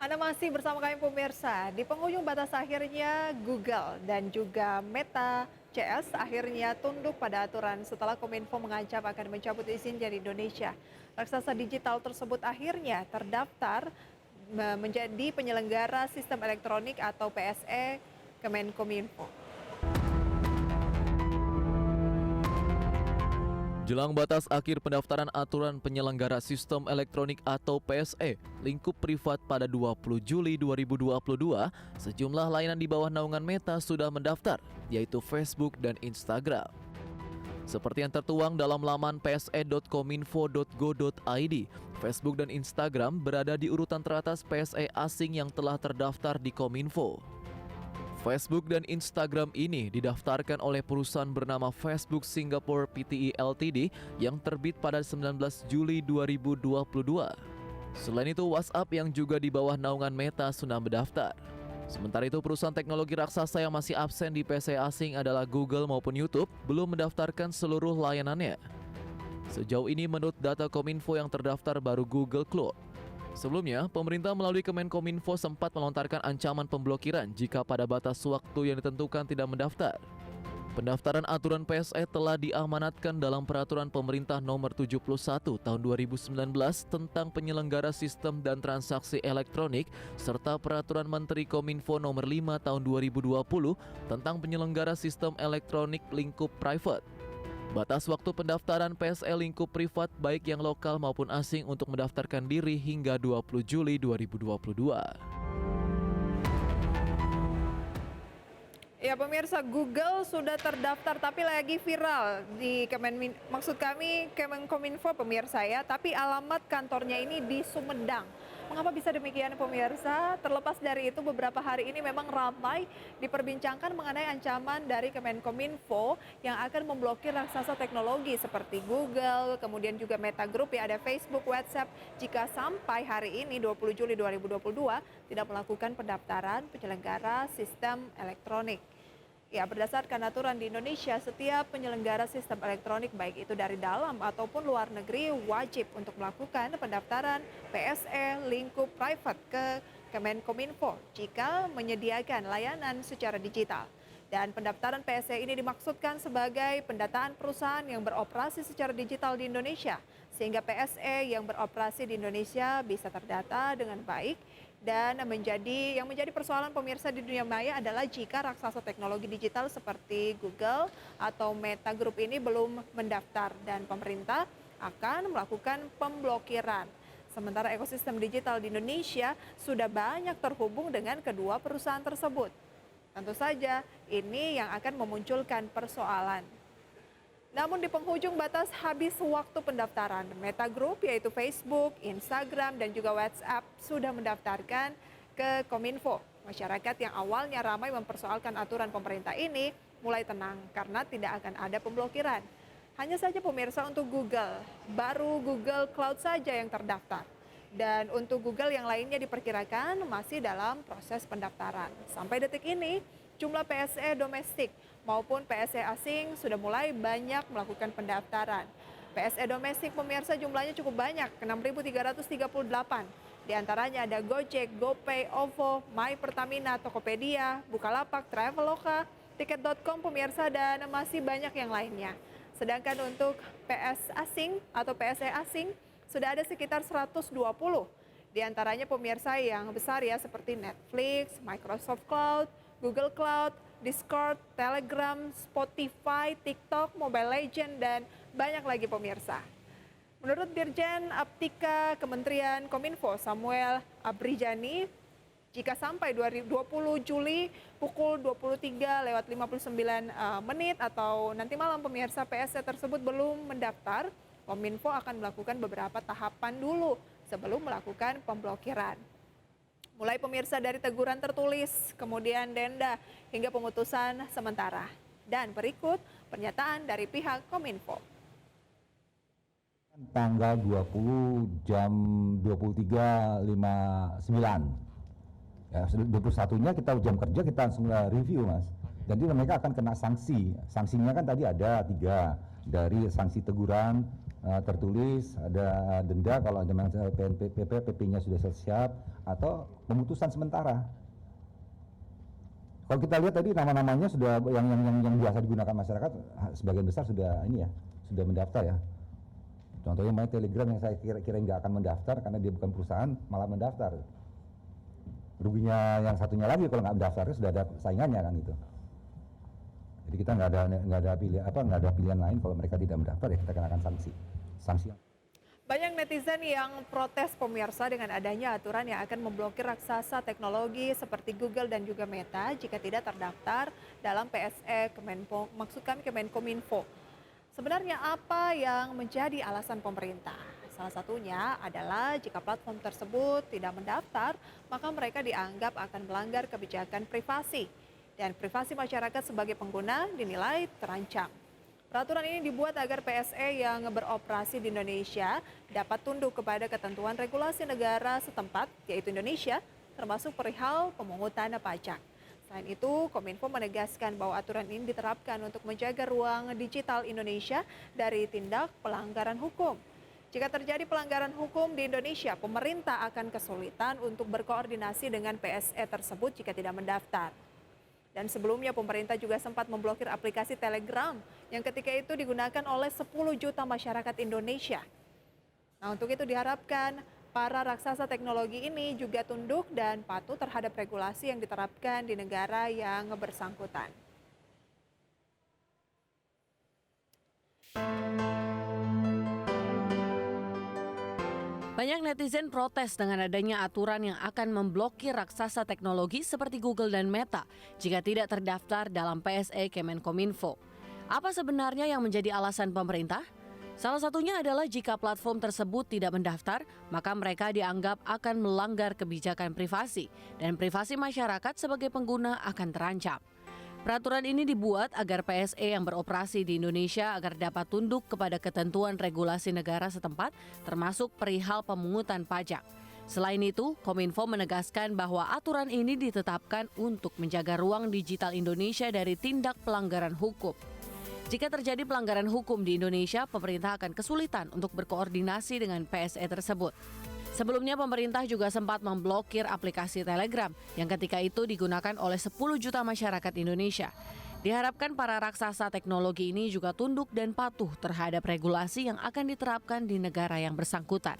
Anda masih bersama kami pemirsa. Di penghujung batas akhirnya Google dan juga Meta CS akhirnya tunduk pada aturan setelah Kominfo mengancam akan mencabut izin dari Indonesia. Raksasa digital tersebut akhirnya terdaftar menjadi penyelenggara sistem elektronik atau PSE Kemenkominfo. Jelang batas akhir pendaftaran aturan penyelenggara sistem elektronik atau PSE lingkup privat pada 20 Juli 2022, sejumlah layanan di bawah naungan Meta sudah mendaftar, yaitu Facebook dan Instagram. Seperti yang tertuang dalam laman pse.kominfo.go.id, Facebook dan Instagram berada di urutan teratas PSE asing yang telah terdaftar di Kominfo. Facebook dan Instagram ini didaftarkan oleh perusahaan bernama Facebook Singapore Pte Ltd yang terbit pada 19 Juli 2022. Selain itu, WhatsApp yang juga di bawah naungan Meta sudah mendaftar. Sementara itu, perusahaan teknologi raksasa yang masih absen di PC asing adalah Google maupun YouTube belum mendaftarkan seluruh layanannya. Sejauh ini menurut data Kominfo yang terdaftar baru Google Cloud. Sebelumnya, pemerintah melalui Kemenkominfo sempat melontarkan ancaman pemblokiran jika pada batas waktu yang ditentukan tidak mendaftar. Pendaftaran aturan PSE telah diamanatkan dalam Peraturan Pemerintah Nomor 71 Tahun 2019 tentang penyelenggara sistem dan transaksi elektronik serta Peraturan Menteri Kominfo Nomor 5 Tahun 2020 tentang penyelenggara sistem elektronik lingkup private. Batas waktu pendaftaran PSE lingkup privat baik yang lokal maupun asing untuk mendaftarkan diri hingga 20 Juli 2022. Ya pemirsa, Google sudah terdaftar tapi lagi viral di maksud kami Kemenkominfo pemirsa ya, tapi alamat kantornya ini di Sumedang. Mengapa bisa demikian pemirsa? Terlepas dari itu beberapa hari ini memang ramai diperbincangkan mengenai ancaman dari Kemenkominfo yang akan memblokir raksasa teknologi seperti Google, kemudian juga Meta Group ya, ada Facebook, WhatsApp jika sampai hari ini 20 Juli 2022 tidak melakukan pendaftaran penyelenggara sistem elektronik. Ya, berdasarkan aturan di Indonesia, setiap penyelenggara sistem elektronik baik itu dari dalam ataupun luar negeri wajib untuk melakukan pendaftaran PSE lingkup private ke Kemenkominfo jika menyediakan layanan secara digital. Dan pendaftaran PSE ini dimaksudkan sebagai pendataan perusahaan yang beroperasi secara digital di Indonesia, sehingga PSE yang beroperasi di Indonesia bisa terdata dengan baik. Dan yang menjadi persoalan pemirsa di dunia maya adalah jika raksasa teknologi digital seperti Google atau Meta Group ini belum mendaftar dan pemerintah akan melakukan pemblokiran. Sementara ekosistem digital di Indonesia sudah banyak terhubung dengan kedua perusahaan tersebut. Tentu saja ini yang akan memunculkan persoalan. Namun di penghujung batas habis waktu pendaftaran, Meta Group yaitu Facebook, Instagram, dan juga WhatsApp sudah mendaftarkan ke Kominfo. Masyarakat yang awalnya ramai mempersoalkan aturan pemerintah ini mulai tenang karena tidak akan ada pemblokiran. Hanya saja pemirsa untuk Google, baru Google Cloud saja yang terdaftar. Dan untuk Google yang lainnya diperkirakan masih dalam proses pendaftaran. Sampai detik ini, jumlah PSE domestik maupun PSE asing sudah mulai banyak melakukan pendaftaran. PSE domestik pemirsa jumlahnya cukup banyak, 6.338. Di antaranya ada Gojek, GoPay, OVO, My Pertamina, Tokopedia, Bukalapak, Traveloka, Tiket.com pemirsa, dan masih banyak yang lainnya. Sedangkan untuk PS asing atau PSE asing sudah ada sekitar 120. Di antaranya pemirsa yang besar ya seperti Netflix, Microsoft Cloud, Google Cloud, Discord, Telegram, Spotify, TikTok, Mobile Legends, dan banyak lagi pemirsa. Menurut Dirjen Aptika Kementerian Kominfo Samuel Abrijani, jika sampai 20 Juli pukul 23:59 atau nanti malam pemirsa PSE tersebut belum mendaftar, Kominfo akan melakukan beberapa tahapan dulu sebelum melakukan pemblokiran. Mulai pemirsa dari teguran tertulis, kemudian denda, hingga pemutusan sementara. Dan berikut pernyataan dari pihak Kominfo. Tanggal 20 jam 23.59. Ya, 21-nya kita jam kerja kita langsung review Mas. Jadi mereka akan kena sanksi. Sanksinya kan tadi ada 3, dari sanksi teguran, tertulis, ada denda kalau memang PP-nya sudah siap, atau pemutusan sementara. Kalau kita lihat tadi nama-namanya sudah yang biasa digunakan masyarakat, sebagian besar sudah sudah mendaftar ya. Contohnya main Telegram yang saya kira nggak akan mendaftar karena dia bukan perusahaan, malah mendaftar. Ruginya yang satunya lagi kalau nggak mendaftar sudah ada saingannya kan gitu. Jadi kita nggak ada pilihan lain kalau mereka tidak mendaftar ya kita kenakan sanksi. Banyak netizen yang protes pemirsa dengan adanya aturan yang akan memblokir raksasa teknologi seperti Google dan juga Meta jika tidak terdaftar dalam PSE Kemenkominfo. Sebenarnya apa yang menjadi alasan pemerintah? Salah satunya adalah jika platform tersebut tidak mendaftar, maka mereka dianggap akan melanggar kebijakan privasi. Dan privasi masyarakat sebagai pengguna dinilai terancam. Peraturan ini dibuat agar PSE yang beroperasi di Indonesia dapat tunduk kepada ketentuan regulasi negara setempat, yaitu Indonesia, termasuk perihal pemungutan pajak. Selain itu, Kominfo menegaskan bahwa aturan ini diterapkan untuk menjaga ruang digital Indonesia dari tindak pelanggaran hukum. Jika terjadi pelanggaran hukum di Indonesia, pemerintah akan kesulitan untuk berkoordinasi dengan PSE tersebut jika tidak mendaftar. Dan sebelumnya pemerintah juga sempat memblokir aplikasi Telegram yang ketika itu digunakan oleh 10 juta masyarakat Indonesia. Nah, untuk itu diharapkan para raksasa teknologi ini juga tunduk dan patuh terhadap regulasi yang diterapkan di negara yang bersangkutan. Banyak netizen protes dengan adanya aturan yang akan memblokir raksasa teknologi seperti Google dan Meta jika tidak terdaftar dalam PSE Kemenkominfo. Apa sebenarnya yang menjadi alasan pemerintah? Salah satunya adalah jika platform tersebut tidak mendaftar, maka mereka dianggap akan melanggar kebijakan privasi dan privasi masyarakat sebagai pengguna akan terancam. Peraturan ini dibuat agar PSE yang beroperasi di Indonesia agar dapat tunduk kepada ketentuan regulasi negara setempat, termasuk perihal pemungutan pajak. Selain itu, Kominfo menegaskan bahwa aturan ini ditetapkan untuk menjaga ruang digital Indonesia dari tindak pelanggaran hukum. Jika terjadi pelanggaran hukum di Indonesia, pemerintah akan kesulitan untuk berkoordinasi dengan PSE tersebut. Sebelumnya pemerintah juga sempat memblokir aplikasi Telegram yang ketika itu digunakan oleh 10 juta masyarakat Indonesia. Diharapkan para raksasa teknologi ini juga tunduk dan patuh terhadap regulasi yang akan diterapkan di negara yang bersangkutan.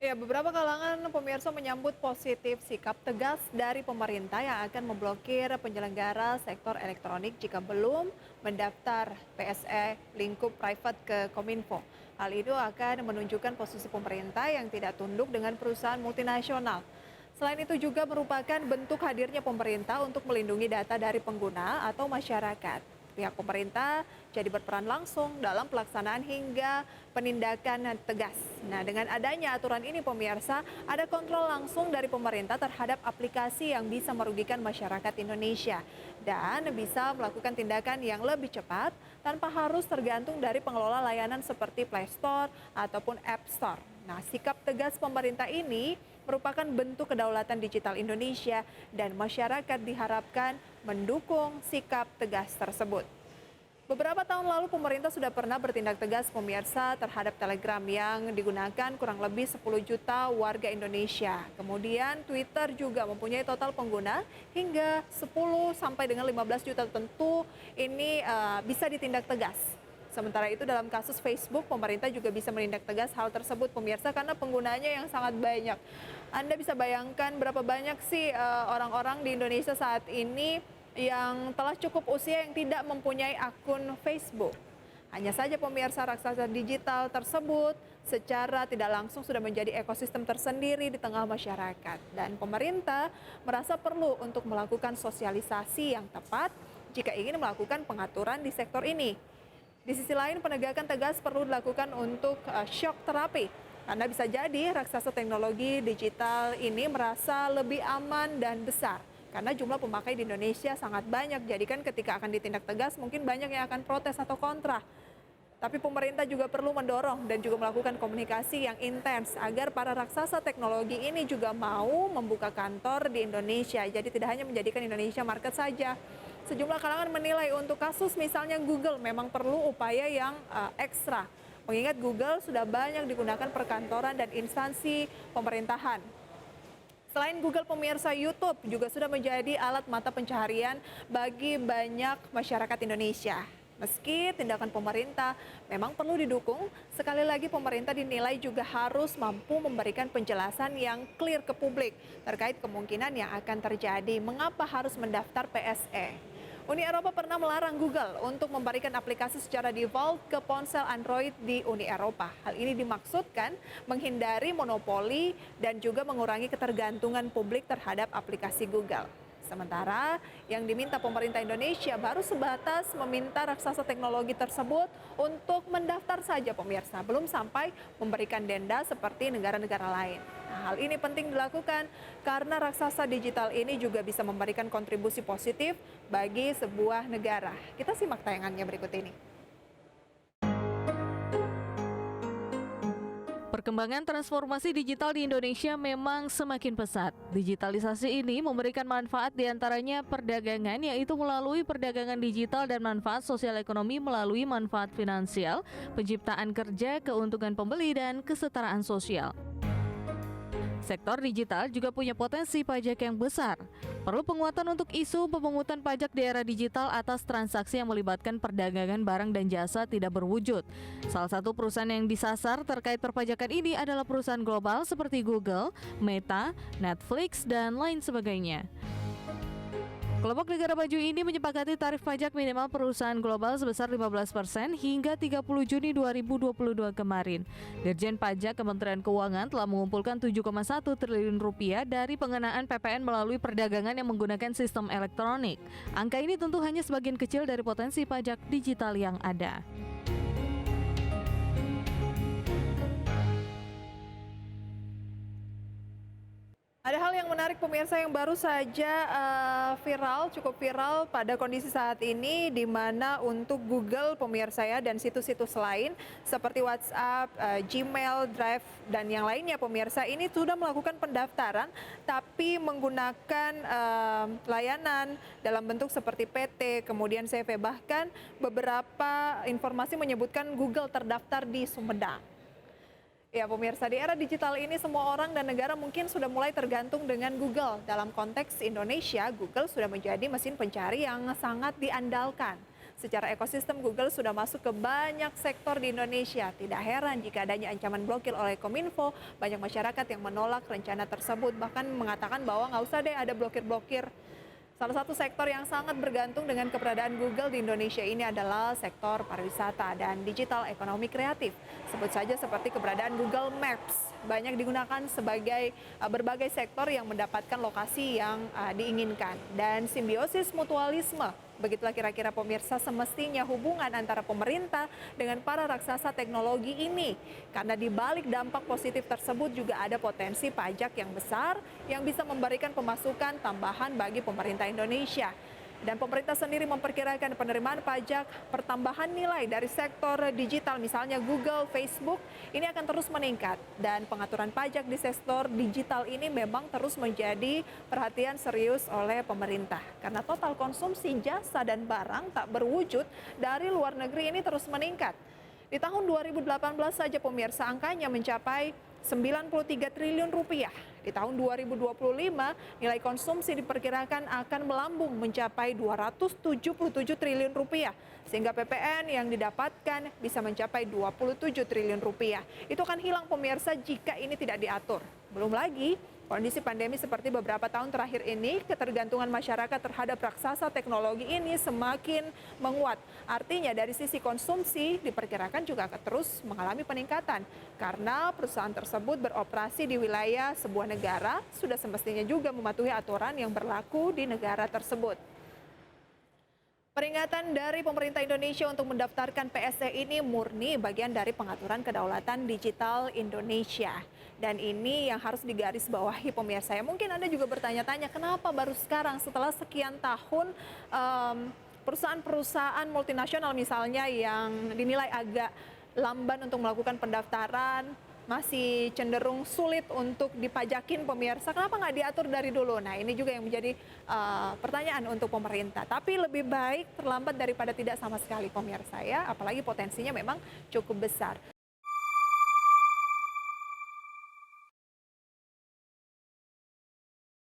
Ya, beberapa kalangan pemirsa menyambut positif sikap tegas dari pemerintah yang akan memblokir penyelenggara sektor elektronik jika belum mendaftar PSE lingkup private ke Kominfo. Hal itu akan menunjukkan posisi pemerintah yang tidak tunduk dengan perusahaan multinasional. Selain itu juga merupakan bentuk hadirnya pemerintah untuk melindungi data dari pengguna atau masyarakat. Pihak pemerintah jadi berperan langsung dalam pelaksanaan hingga penindakan tegas. Nah, dengan adanya aturan ini pemirsa, ada kontrol langsung dari pemerintah terhadap aplikasi yang bisa merugikan masyarakat Indonesia dan bisa melakukan tindakan yang lebih cepat tanpa harus tergantung dari pengelola layanan seperti Play Store ataupun App Store. Nah, sikap tegas pemerintah ini merupakan bentuk kedaulatan digital Indonesia dan masyarakat diharapkan mendukung sikap tegas tersebut. Beberapa tahun lalu pemerintah sudah pernah bertindak tegas pemirsa terhadap Telegram yang digunakan kurang lebih 10 juta warga Indonesia. Kemudian Twitter juga mempunyai total pengguna hingga 10 sampai dengan 15 juta, tentu ini bisa ditindak tegas. Sementara itu dalam kasus Facebook, pemerintah juga bisa menindak tegas hal tersebut pemirsa karena penggunanya yang sangat banyak. Anda bisa bayangkan berapa banyak sih orang-orang di Indonesia saat ini yang telah cukup usia yang tidak mempunyai akun Facebook. Hanya saja pemirsa raksasa digital tersebut secara tidak langsung sudah menjadi ekosistem tersendiri di tengah masyarakat. Dan pemerintah merasa perlu untuk melakukan sosialisasi yang tepat jika ingin melakukan pengaturan di sektor ini. Di sisi lain, penegakan tegas perlu dilakukan untuk shock terapi. Karena bisa jadi raksasa teknologi digital ini merasa lebih aman dan besar. Karena jumlah pemakai di Indonesia sangat banyak. Jadi kan ketika akan ditindak tegas mungkin banyak yang akan protes atau kontra. Tapi pemerintah juga perlu mendorong dan juga melakukan komunikasi yang intens agar para raksasa teknologi ini juga mau membuka kantor di Indonesia. Jadi tidak hanya menjadikan Indonesia market saja. sejumlah kalangan menilai untuk kasus misalnya Google memang perlu upaya yang ekstra. Mengingat Google sudah banyak digunakan perkantoran dan instansi pemerintahan. Selain Google, pemirsa, YouTube juga sudah menjadi alat mata pencaharian bagi banyak masyarakat Indonesia. Meski tindakan pemerintah memang perlu didukung, sekali lagi pemerintah dinilai juga harus mampu memberikan penjelasan yang clear ke publik terkait kemungkinan yang akan terjadi mengapa harus mendaftar PSE. Uni Eropa pernah melarang Google untuk memberikan aplikasi secara default ke ponsel Android di Uni Eropa. Hal ini dimaksudkan menghindari monopoli dan juga mengurangi ketergantungan publik terhadap aplikasi Google. Sementara yang diminta pemerintah Indonesia baru sebatas meminta raksasa teknologi tersebut untuk mendaftar saja pemirsa, belum sampai memberikan denda seperti negara-negara lain. Nah, hal ini penting dilakukan karena raksasa digital ini juga bisa memberikan kontribusi positif bagi sebuah negara. Kita simak tayangannya berikut ini. Perkembangan transformasi digital di Indonesia memang semakin pesat. Digitalisasi ini memberikan manfaat diantaranya perdagangan, yaitu melalui perdagangan digital, dan manfaat sosial ekonomi melalui manfaat finansial, penciptaan kerja, keuntungan pembeli, dan kesetaraan sosial. Sektor digital juga punya potensi pajak yang besar. Perlu penguatan untuk isu pemungutan pajak di era digital atas transaksi yang melibatkan perdagangan barang dan jasa tidak berwujud. Salah satu perusahaan yang disasar terkait perpajakan ini adalah perusahaan global seperti Google, Meta, Netflix, dan lain sebagainya. Kelompok negara maju ini menyepakati tarif pajak minimal perusahaan global sebesar 15% hingga 30 Juni 2022 kemarin. Dirjen Pajak Kementerian Keuangan telah mengumpulkan 7,1 triliun rupiah dari pengenaan PPN melalui perdagangan yang menggunakan sistem elektronik. Angka ini tentu hanya sebagian kecil dari potensi pajak digital yang ada. Ada hal yang menarik pemirsa yang baru saja cukup viral pada kondisi saat ini, di mana untuk Google pemirsa ya, dan situs-situs lain seperti WhatsApp, Gmail, Drive, dan yang lainnya pemirsa ini sudah melakukan pendaftaran tapi menggunakan layanan dalam bentuk seperti PT, kemudian CV, bahkan beberapa informasi menyebutkan Google terdaftar di Sumedang. Ya pemirsa, di era digital ini semua orang dan negara mungkin sudah mulai tergantung dengan Google. Dalam konteks Indonesia, Google sudah menjadi mesin pencari yang sangat diandalkan. Secara ekosistem, Google sudah masuk ke banyak sektor di Indonesia. Tidak heran jika adanya ancaman blokir oleh Kominfo, banyak masyarakat yang menolak rencana tersebut, bahkan mengatakan bahwa nggak usah deh ada blokir-blokir. Salah satu sektor yang sangat bergantung dengan keberadaan Google di Indonesia ini adalah sektor pariwisata dan digital ekonomi kreatif. Sebut saja seperti keberadaan Google Maps, banyak digunakan sebagai berbagai sektor yang mendapatkan lokasi yang diinginkan. Dan simbiosis mutualisme, begitulah kira-kira pemirsa semestinya hubungan antara pemerintah dengan para raksasa teknologi ini. Karena di balik dampak positif tersebut juga ada potensi pajak yang besar yang bisa memberikan pemasukan tambahan bagi pemerintah Indonesia. Dan pemerintah sendiri memperkirakan penerimaan pajak pertambahan nilai dari sektor digital, misalnya Google, Facebook, ini akan terus meningkat. Dan pengaturan pajak di sektor digital ini memang terus menjadi perhatian serius oleh pemerintah. Karena total konsumsi jasa dan barang tak berwujud dari luar negeri ini terus meningkat. Di tahun 2018 saja pemirsa angkanya mencapai 93 triliun rupiah. Di tahun 2025 nilai konsumsi diperkirakan akan melambung mencapai 277 triliun rupiah. Sehingga PPN yang didapatkan bisa mencapai 27 triliun rupiah. Itu akan hilang pemirsa jika ini tidak diatur. Belum lagi kondisi pandemi seperti beberapa tahun terakhir ini, ketergantungan masyarakat terhadap raksasa teknologi ini semakin menguat. Artinya dari sisi konsumsi diperkirakan juga akan terus mengalami peningkatan. Karena perusahaan tersebut beroperasi di wilayah sebuah negara, sudah semestinya juga mematuhi aturan yang berlaku di negara tersebut. Peringatan dari pemerintah Indonesia untuk mendaftarkan PSE ini murni bagian dari pengaturan kedaulatan digital Indonesia. Dan ini yang harus digarisbawahi pemirsa. Ya, mungkin Anda juga bertanya-tanya kenapa baru sekarang setelah sekian tahun perusahaan-perusahaan multinasional misalnya yang dinilai agak lamban untuk melakukan pendaftaran, masih cenderung sulit untuk dipajakin pemirsa, kenapa nggak diatur dari dulu? Nah ini juga yang menjadi pertanyaan untuk pemerintah. Tapi lebih baik terlambat daripada tidak sama sekali pemirsa ya, apalagi potensinya memang cukup besar.